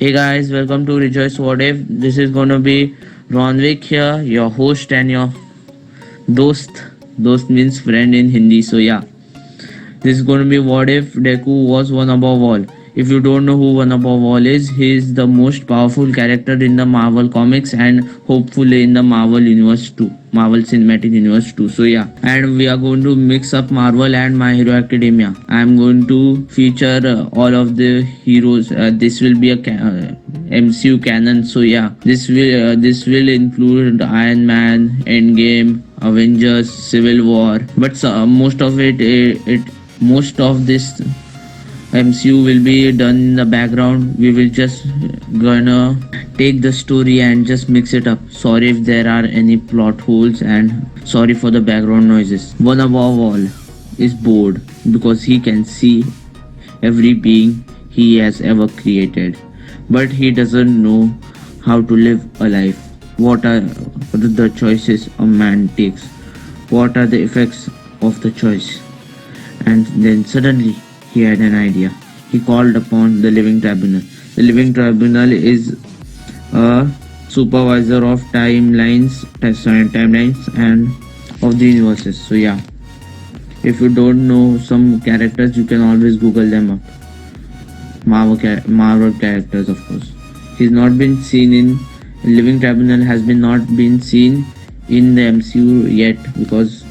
Hey guys, welcome to Rejoy's What If. This is gonna be Wick here, your host and your dost. Dost means friend in Hindi. So yeah, this is gonna be What If Deku was one above all. If you don't know who one above all is, he is the most powerful character in the Marvel comics and hopefully in the Marvel universe too. Marvel Cinematic Universe too. So yeah, and we are going to mix up Marvel and My Hero Academia. I am going to feature all of the heroes. This will be a MCU canon. So yeah, this will include Iron Man, Endgame, Avengers, Civil War, but most of most of this MCU will be done in the background. We will just gonna take the story and just mix it up. Sorry if there are any plot holes and sorry for the background noises. One above all is bored because he can see every being he has ever created, but he doesn't know how to live a life. What are the choices a man takes? What are the effects of the choice? And then suddenly he had an idea. He called upon the Living Tribunal. The Living Tribunal is a supervisor of timelines and of the universes. So yeah, if you don't know some characters, you can always Google them up. Marvel characters, of course. He's not been seen in Living Tribunal has been not been seen in the MCU yet because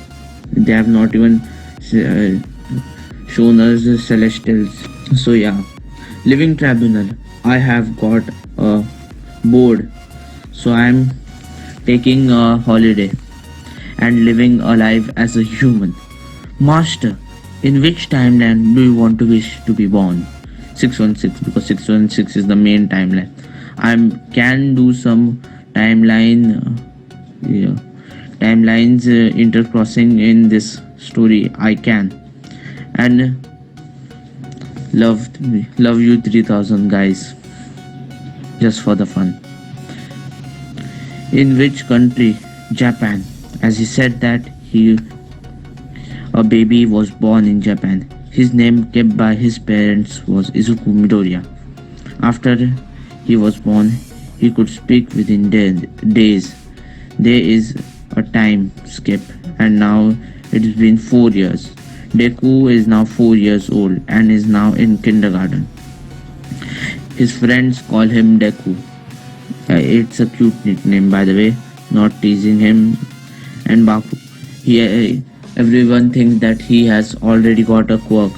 they have not even shown us the Celestials. So yeah, Living Tribunal. I have got a board, so I'm taking a holiday and living a life as a human. Master, in which timeline do you want to wish to be born? 616, because 616 is the main timeline. I can do some timelines intercrossing in this story. I can, and love you 3000 guys, just for the fun. In which country? Japan, as he said that a baby was born in Japan. His name kept by his parents was Izuku Midoriya. After he was born, he could speak within days. There is a time skip, and now it's been 4 years. Deku is now 4 years old and is now in kindergarten. His friends call him Deku. It's a cute nickname, by the way, not teasing him. And Baku, everyone thinks that he has already got a quirk,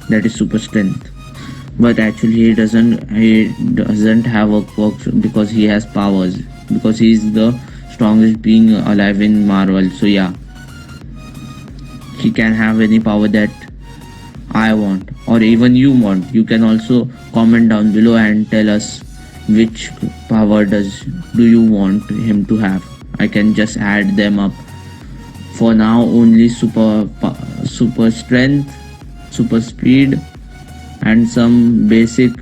that is super strength, but actually he doesn't have a quirk because he has powers, because he is the strongest being alive in Marvel. So yeah, he can have any power that I want or even you want. You can also comment down below and tell us which power do you want him to have. I can just add them up. For now, only super strength, super speed, and some basic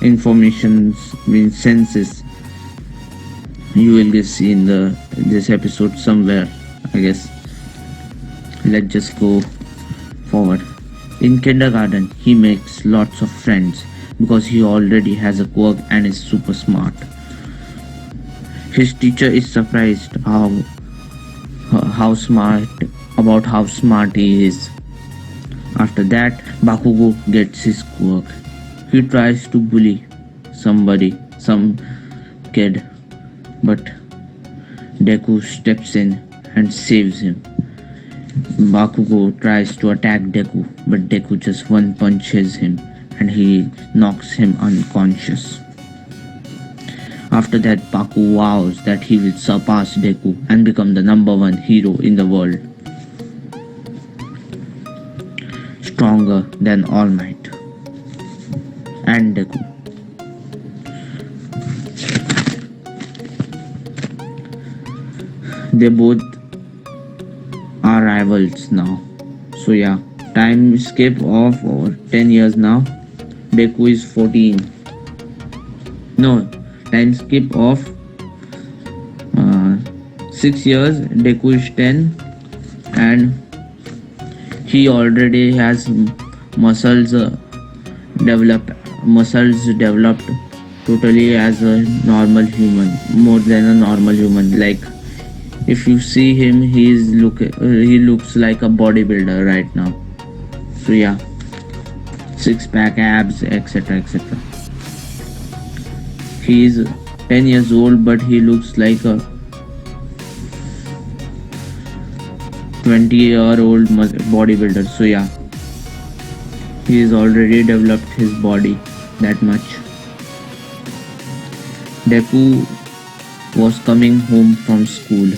information, means senses. You will get see in this episode somewhere, I guess. Let's just go forward. In kindergarten, he makes lots of friends because he already has a quirk and is super smart. His teacher is surprised how smart he is. After that, Bakugo gets his quirk. He tries to bully some kid, but Deku steps in and saves him. Bakugo tries to attack Deku, but Deku just one punches him and he knocks him unconscious. After that, Baku vows that he will surpass Deku and become the #1 hero in the world. Stronger than All Might and Deku. They both are rivals now. So yeah, time skip of 10 years now. Deku is 14. No, time skip of 6 years. Deku is 10 and he already has muscles developed totally as a normal human, more than a normal human. Like if you see him, he looks like a bodybuilder right now. So yeah, six pack abs, etc., etc. He is 10 years old, but he looks like a 20-year-old bodybuilder. So yeah, he has already developed his body that much. Deku was coming home from school.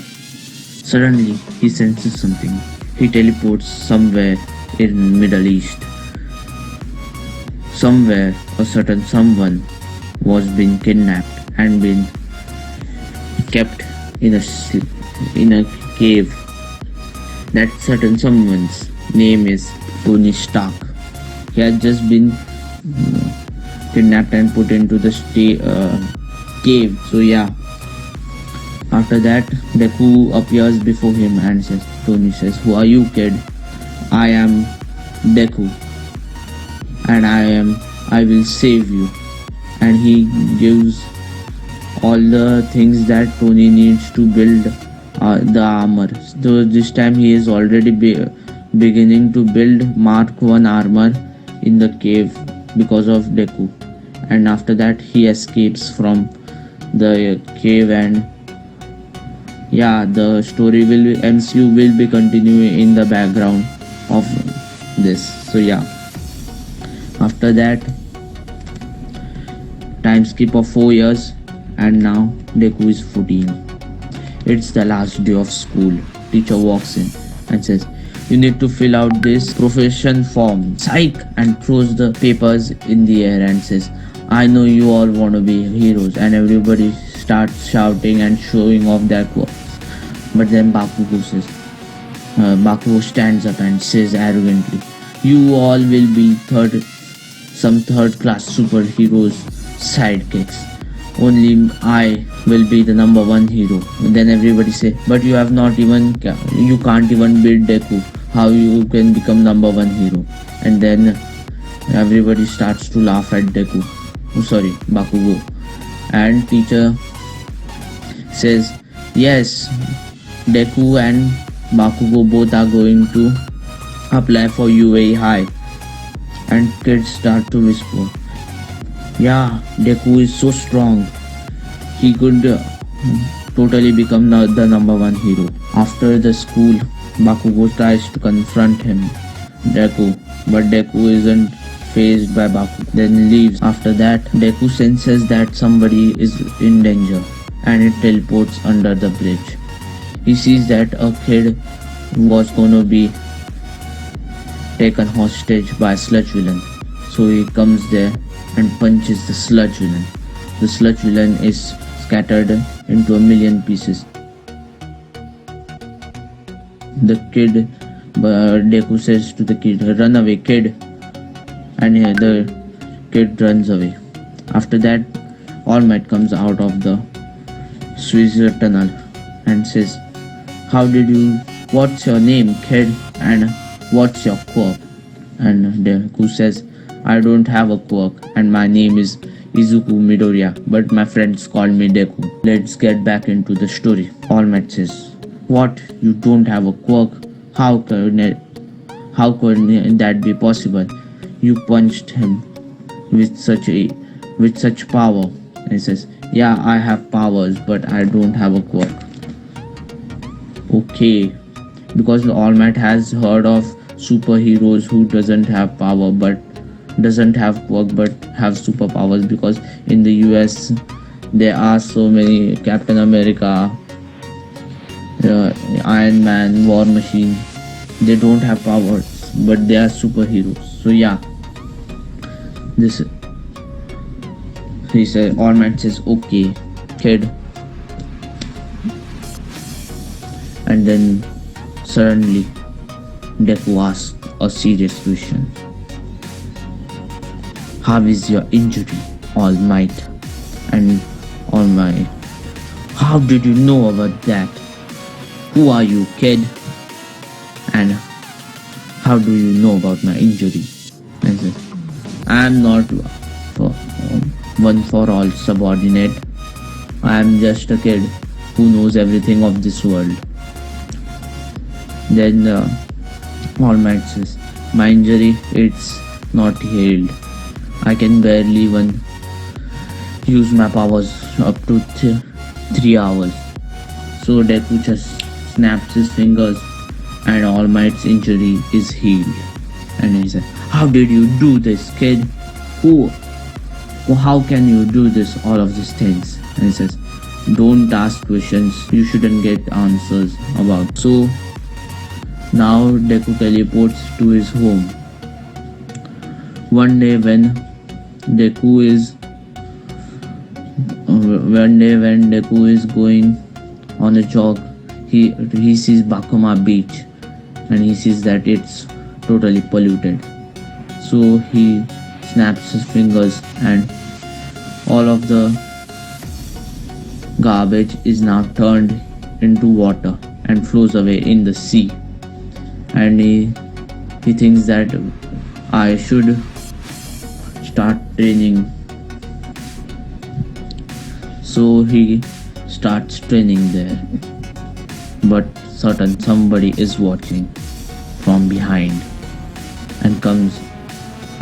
Suddenly, he senses something. He teleports somewhere in Middle East. Somewhere, a certain someone was being kidnapped and been kept in a cave. That certain someone's name is Tony Stark. He had just been kidnapped and put into the cave. So yeah. After that, Deku appears before him and says, Tony says, "Who are you, kid?" "I am Deku, and I will save you." And he gives all the things that Tony needs to build the armor. So this time he is already beginning to build Mark 1 armor in the cave because of Deku. And after that he escapes from the cave, and yeah, the story MCU will be continuing in the background of this. So yeah, after that, time skip of 4 years, and now Deku is 14. It's the last day of school. Teacher walks in and says, "You need to fill out this profession form." Psych! And throws the papers in the air and says, "I know you all want to be heroes." And everybody starts shouting and showing off their quirks. But then Bakugo stands up and says arrogantly, "You all will be some third class superheroes sidekicks. Only I will be the number one hero." And then everybody say, "But you can't even beat Deku. How you can become number one hero?" And then everybody starts to laugh at Bakugo. And teacher says, "Yes, Deku and Bakugo both are going to apply for UAE High." And kids start to whisper, "Yeah, Deku is so strong. He could totally become the number one hero." After the school, Bakugo tries to confront Deku, but Deku isn't fazed by Bakugo, then leaves. After that, Deku senses that somebody is in danger, and it teleports under the bridge. He sees that a kid was gonna be taken hostage by a sludge villain. So he comes there and punches the sludge villain. The sludge villain is scattered into a million pieces. Deku says to the kid, "Run away, kid." And the kid runs away. After that, All Might comes out of the Swisher tunnel and says, "What's your name, kid? And what's your quirk?" And Deku says, "I don't have a quirk, and my name is Izuku Midoriya, but my friends call me Deku." Let's get back into the story. All Might says, "What? You don't have a quirk? How could that be possible? You punched him with such power." And he says, "Yeah, I have powers, but I don't have a quirk." Okay, because All Might has heard of superheroes who doesn't have power but doesn't have quirk but have superpowers, because in the US there are so many Captain America, Iron Man, War Machine. They don't have powers but they are superheroes. So yeah, he said, All Might says, "Okay, kid." And then suddenly Deku asks a serious question. "How is your injury, All Might?" And All Might, "How did you know about that? Who are you, kid? And how do you know about my injury?" And says, "I'm not one for all subordinate. I am just a kid who knows everything of this world. Then All Might says, my injury, it's not healed. I can barely even use my powers up to 3 hours. So Deku just snaps his fingers and All Might's injury is healed. And he said, how did you do this, kid? How can you do this, all of these things? And he says, don't ask questions you shouldn't get answers about. So now Deku teleports to his home. One day when Deku is going on a jog, he sees Bakuma beach and he sees that it's totally polluted. So he snaps his fingers and all of the garbage is now turned into water and flows away in the sea. And he thinks that I should start training. So he starts training there. But certain somebody is watching from behind and comes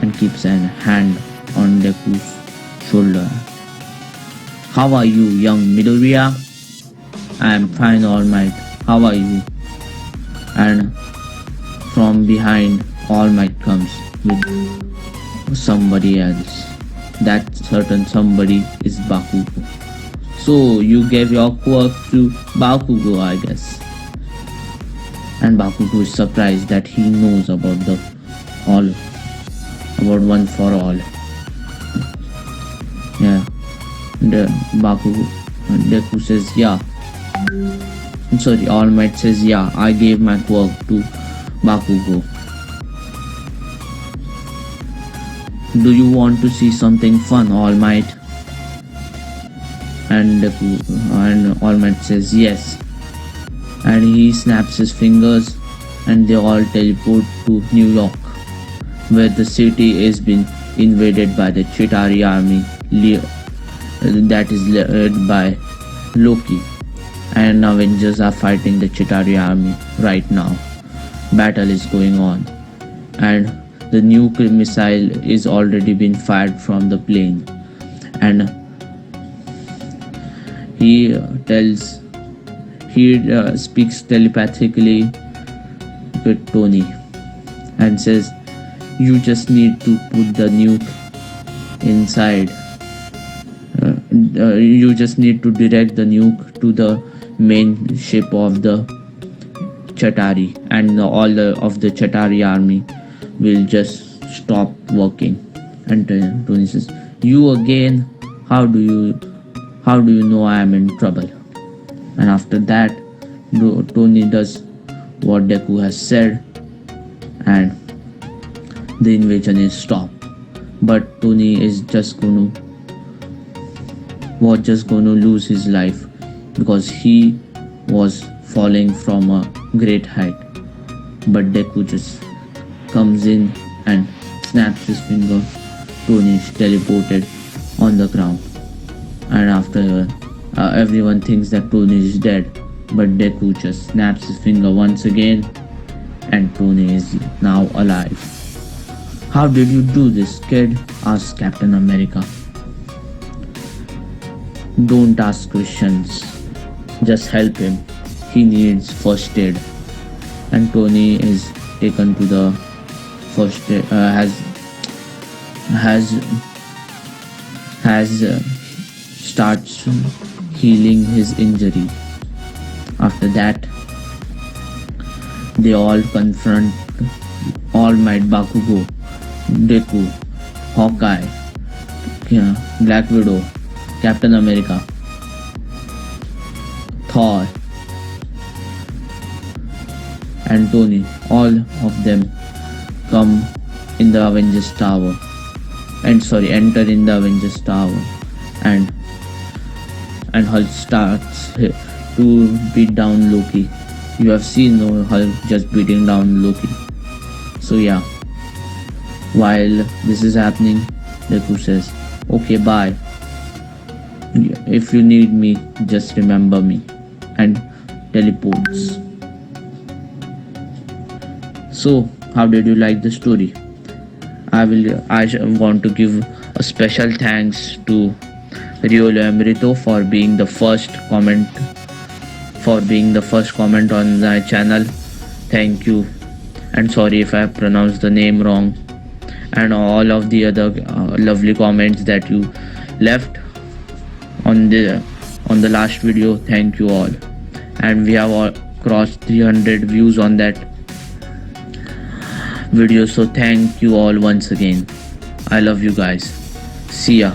and keeps a hand on Deku's shoulder. How are you, young Midoriya? I am fine, All Might. How are you? And from behind, All Might comes with somebody else. That certain somebody is Bakugo. So you gave your quirk to Bakugo, I guess. And Bakugo is surprised that he knows about about one for all. Yeah. The Deku says, yeah. Sorry, All Might says, yeah, I gave my quirk to Bakugo. Do you want to see something fun, All Might? And All Might says, yes. And he snaps his fingers and they all teleport to New York, where the city has been invaded by the Chitauri army that is led by Loki, and Avengers are fighting the Chitauri army right now. Battle is going on and the nuclear missile is already been fired from the plane, and he speaks telepathically with Tony and says, you just need to put the nuke inside. You just need to direct the nuke to the main ship of the Chitauri, and all of the Chitauri army will just stop working. And Tony says, you again? How do you know I am in trouble? And after that, Tony does what Deku has said and the invasion is stopped. But Tony is just going to lose his life because he was falling from a great height. But Deku just comes in and snaps his finger. Tony is teleported on the ground. And after everyone thinks that Tony is dead, but Deku just snaps his finger once again and Tony is now alive. How did you do this, kid? Asked Captain America. Don't ask questions. Just help him. He needs first aid. And Tony is taken to the first aid, starts healing his injury. After that, they all confront All Might, Bakugo, Deku, Hawkeye, Black Widow, Captain America, Thor, and Tony. All of them come in the Avengers Tower. Enter in the Avengers Tower, and Hulk starts to beat down Loki. You have seen Hulk just beating down Loki. So while this is happening, Deku says, okay, bye. If you need me, just remember me. And teleports. So, how did you like the story? Want to give a special thanks to Riolo Emerito for being the first comment on my channel. Thank you, and sorry if I pronounced the name wrong, and all of the other lovely comments that you left on the last video. Thank you all, and we have all crossed 300 views on that video, so thank you all once again. I love you guys. See ya.